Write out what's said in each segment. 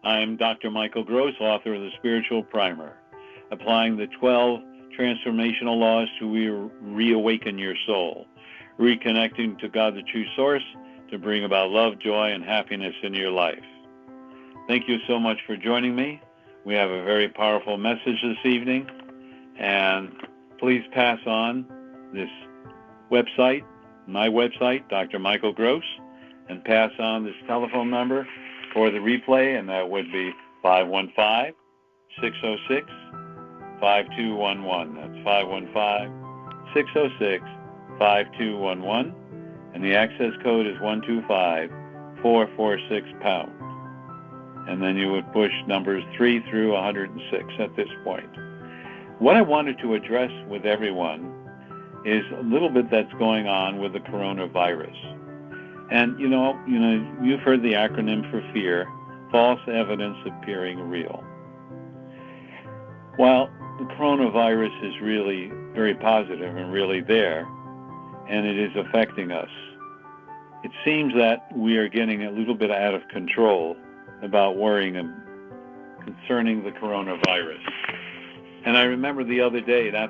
I am Dr. Michael Gross, author of The Spiritual Primer, applying the 12 transformational laws to reawaken your soul, reconnecting to God, the true source, to bring about love, joy, and happiness in your life. Thank you so much for joining me. We have a very powerful message this evening, and please pass on this website, my website, Dr. Michael Gross, and pass on this telephone number for the replay, and that would be 515-606-5211. That's 515-606-5211, and the access code is 125446#. And then you would push numbers 3 through 106 at this point. What I wanted to address with everyone is a little bit that's going on with the coronavirus. And you've heard the acronym for fear, false evidence appearing real. While the coronavirus is really very positive and really there, and it is affecting us, it seems that we are getting a little bit out of control about worrying concerning the coronavirus. And I remember today, I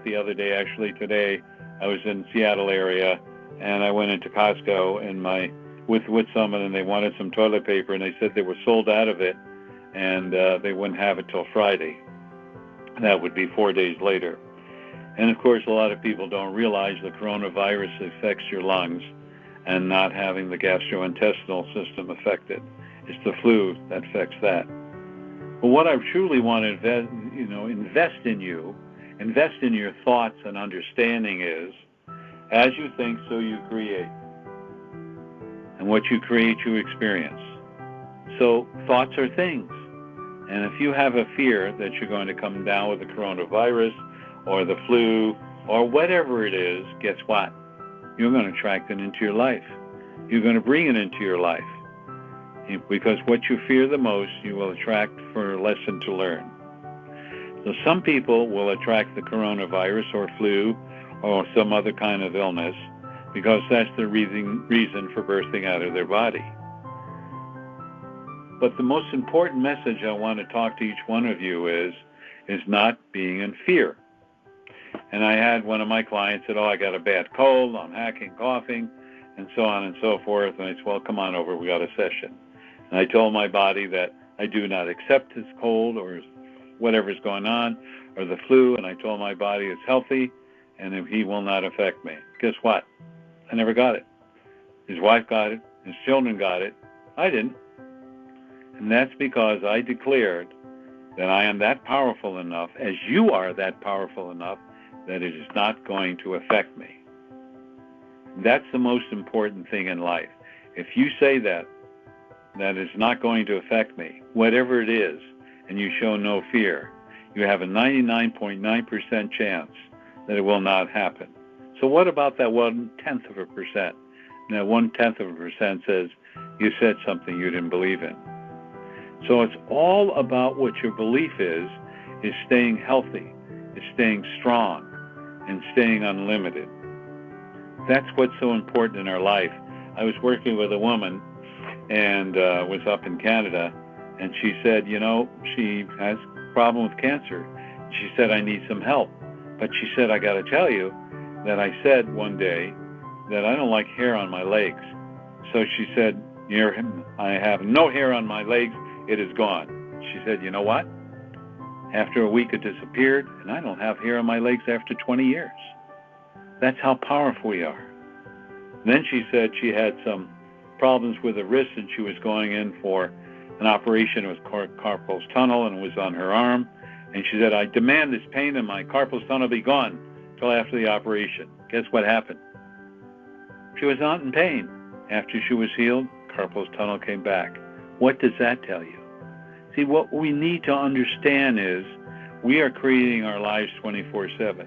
was in Seattle area, and I went into Costco and with someone, and they wanted some toilet paper, and they said they were sold out of it, and they wouldn't have it till Friday. That would be 4 days later. And of course, a lot of people don't realize the coronavirus affects your lungs, and not having the gastrointestinal system affected. It's the flu that affects that. But what I truly want to invest in you, invest in your thoughts and understanding is, as you think, so you create. And what you create, you experience. So thoughts are things. And if you have a fear that you're going to come down with the coronavirus or the flu or whatever it is, guess what? You're going to attract it into your life. You're going to bring it into your life. Because what you fear the most, you will attract for a lesson to learn. So some people will attract the coronavirus or flu or some other kind of illness because that's the reason for bursting out of their body. But the most important message I want to talk to each one of you is not being in fear. And I had one of my clients said, I got a bad cold, I'm hacking, coughing, and so on and so forth. And I said, well, come on over, we got a session. And I told my body that I do not accept his cold or whatever's going on or the flu, and I told my body it's healthy and he will not affect me. Guess what? I never got it. His wife got it. His children got it. I didn't. And that's because I declared that I am that powerful enough, as you are that powerful enough, that it is not going to affect me. That's the most important thing in life. If you say that it's not going to affect me, whatever it is, and you show no fear, you have a 99.9% chance that it will not happen. So what about that 0.1%? And that 0.1% says you said something you didn't believe in. So it's all about what your belief is staying healthy, is staying strong, and staying unlimited. That's what's so important in our life. I was working with a woman and was up in Canada, and she said, she has a problem with cancer. She said, I need some help. But she said, I got to tell you that I said one day that I don't like hair on my legs. So she said, I have no hair on my legs. It is gone. She said, you know what? After a week it disappeared, and I don't have hair on my legs after 20 years. That's how powerful we are. Then she said she had some problems with her wrist, and she was going in for an operation. It was carpal tunnel, and it was on her arm. And she said, I demand this pain in my carpal tunnel be gone till after the operation. Guess what happened? She was not in pain. After she was healed, carpal tunnel came back. What does that tell you? See, what we need to understand is we are creating our lives 24/7.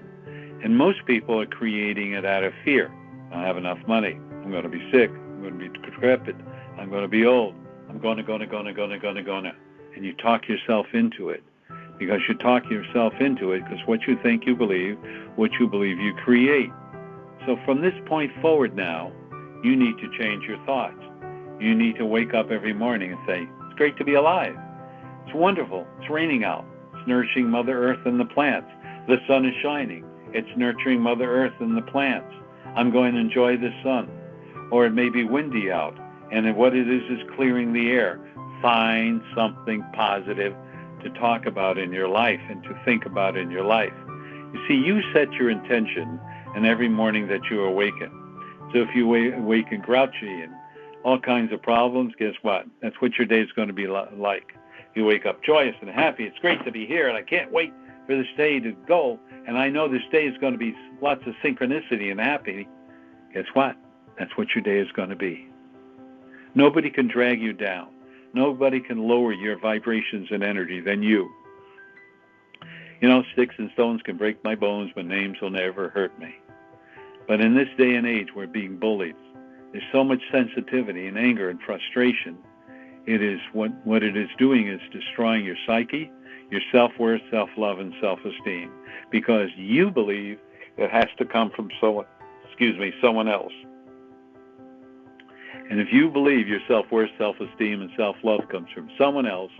And most people are creating it out of fear. I don't have enough money. I'm going to be sick. I'm going to be decrepit. I'm going to be old. I'm going to. And you talk yourself into it. Because you talk yourself into it, because what you think you believe, what you believe you create. So from this point forward now, you need to change your thoughts. You need to wake up every morning and say, it's great to be alive. It's wonderful. It's raining out. It's nourishing Mother Earth and the plants. The sun is shining. It's nurturing Mother Earth and the plants. I'm going to enjoy the sun. Or it may be windy out, and what it is clearing the air. Find something positive to talk about in your life and to think about in your life. You see, you set your intention and every morning that you awaken. So if you awaken grouchy and all kinds of problems, guess what? That's what your day is going to be like. You wake up joyous and happy. It's great to be here, and I can't wait for this day to go. And I know this day is going to be lots of synchronicity and happy. Guess what? That's what your day is going to be. Nobody can drag you down. Nobody can lower your vibrations and energy than you. You know, sticks and stones can break my bones, but names will never hurt me. But in this day and age, we're being bullied. There's so much sensitivity and anger and frustration. It is what it is doing is destroying your psyche, your self-worth, self-love, and self-esteem, because you believe it has to come from someone else. And if you believe your self-worth, self-esteem, and self-love comes from someone else,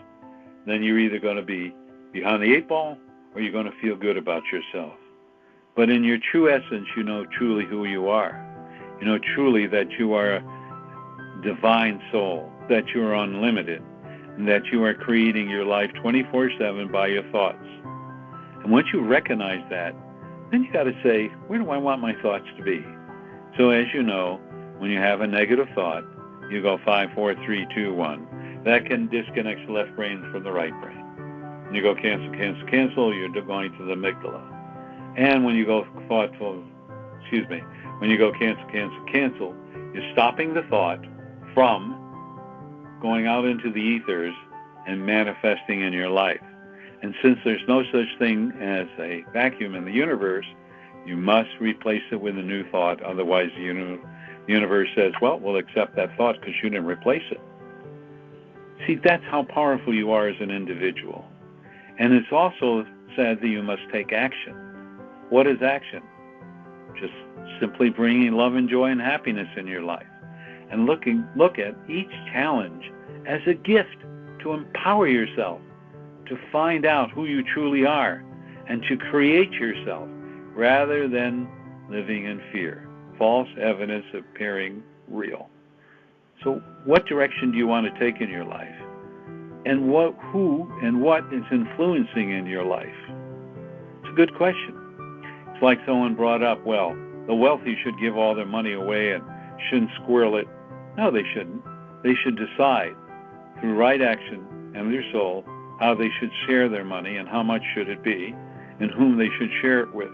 then you're either going to be behind the eight ball or you're going to feel good about yourself. But in your true essence, you know truly who you are. You know truly that you are a divine soul, that you are unlimited, and that you are creating your life 24/7 by your thoughts. And once you recognize that, then you got to say, where do I want my thoughts to be? So as you know, when you have a negative thought, you go 5, 4, 3, 2, 1. That can disconnect the left brain from the right brain. When you go cancel, cancel, cancel, you're going to the amygdala. And when you go when you go cancel, cancel, cancel, you're stopping the thought from going out into the ethers and manifesting in your life. And since there's no such thing as a vacuum in the universe, you must replace it with a new thought. Otherwise, the universe says, well, we'll accept that thought because you didn't replace it. See, that's how powerful you are as an individual. And it's also said that you must take action. What is action? Just simply bringing love and joy and happiness in your life. And look at each challenge as a gift to empower yourself, to find out who you truly are, and to create yourself rather than living in fear. False evidence appearing real. So what direction do you want to take in your life? And who and what is influencing in your life? It's a good question. It's like someone brought up, well, the wealthy should give all their money away and shouldn't squirrel it. No, they shouldn't. They should decide through right action and their soul how they should share their money and how much should it be and whom they should share it with.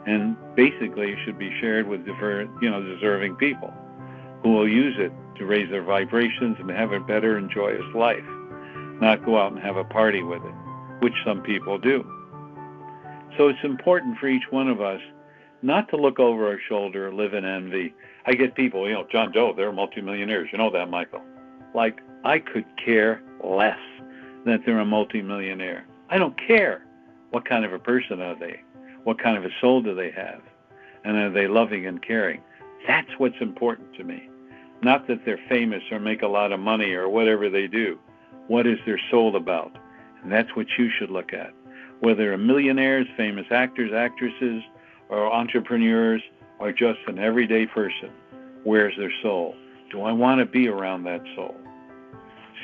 And basically it should be shared with deserving people who will use it to raise their vibrations and have a better and joyous life, not go out and have a party with it, which some people do. So it's important for each one of us not to look over our shoulder or live in envy. I get people, John Doe, they're multimillionaires. You know that, Michael. Like, I could care less that they're a multimillionaire. I don't care. What kind of a person are they? What kind of a soul do they have? And are they loving and caring? That's what's important to me. Not that they're famous or make a lot of money or whatever they do. What is their soul about? And that's what you should look at. Whether they're millionaires, famous actors, actresses, or entrepreneurs, or just an everyday person, where's their soul? Do I want to be around that soul?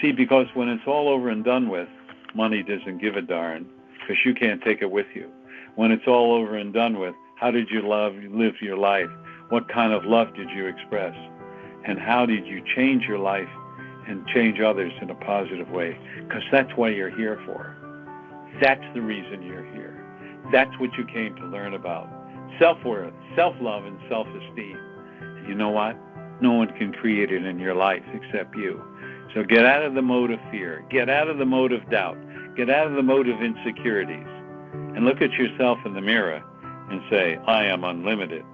See, because when it's all over and done with, money doesn't give a darn, because you can't take it with you. When it's all over and done with, how did you live your life? What kind of love did you express? And how did you change your life and change others in a positive way? Because that's what you're here for. That's the reason you're here. That's what you came to learn about. Self-worth, self-love, and self-esteem. And you know what? No one can create it in your life except you. So get out of the mode of fear. Get out of the mode of doubt. Get out of the mode of insecurities. And look at yourself in the mirror and say, I am unlimited.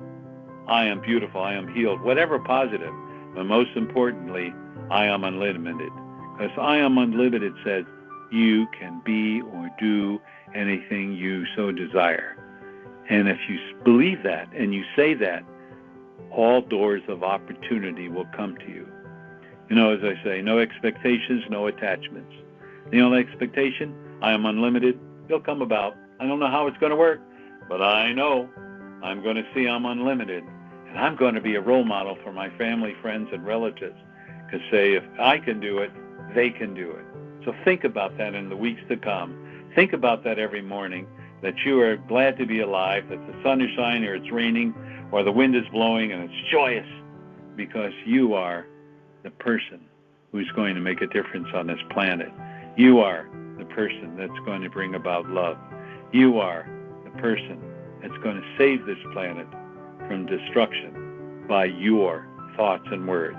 I am beautiful. I am healed. Whatever positive. But most importantly, I am unlimited. Because I am unlimited says you can be or do anything you so desire. And if you believe that and you say that, all doors of opportunity will come to you. As I say, no expectations, no attachments. The only expectation, I am unlimited. It'll come about. I don't know how it's going to work, but I know I'm going to see I'm unlimited, and I'm going to be a role model for my family, friends, and relatives. Because say, if I can do it, they can do it. So think about that in the weeks to come. Think about that every morning, that you are glad to be alive, that the sun is shining or it's raining or the wind is blowing and it's joyous, because you are the person who's going to make a difference on this planet. You are the person that's going to bring about love. You are the person that's going to save this planet from destruction by your thoughts and words.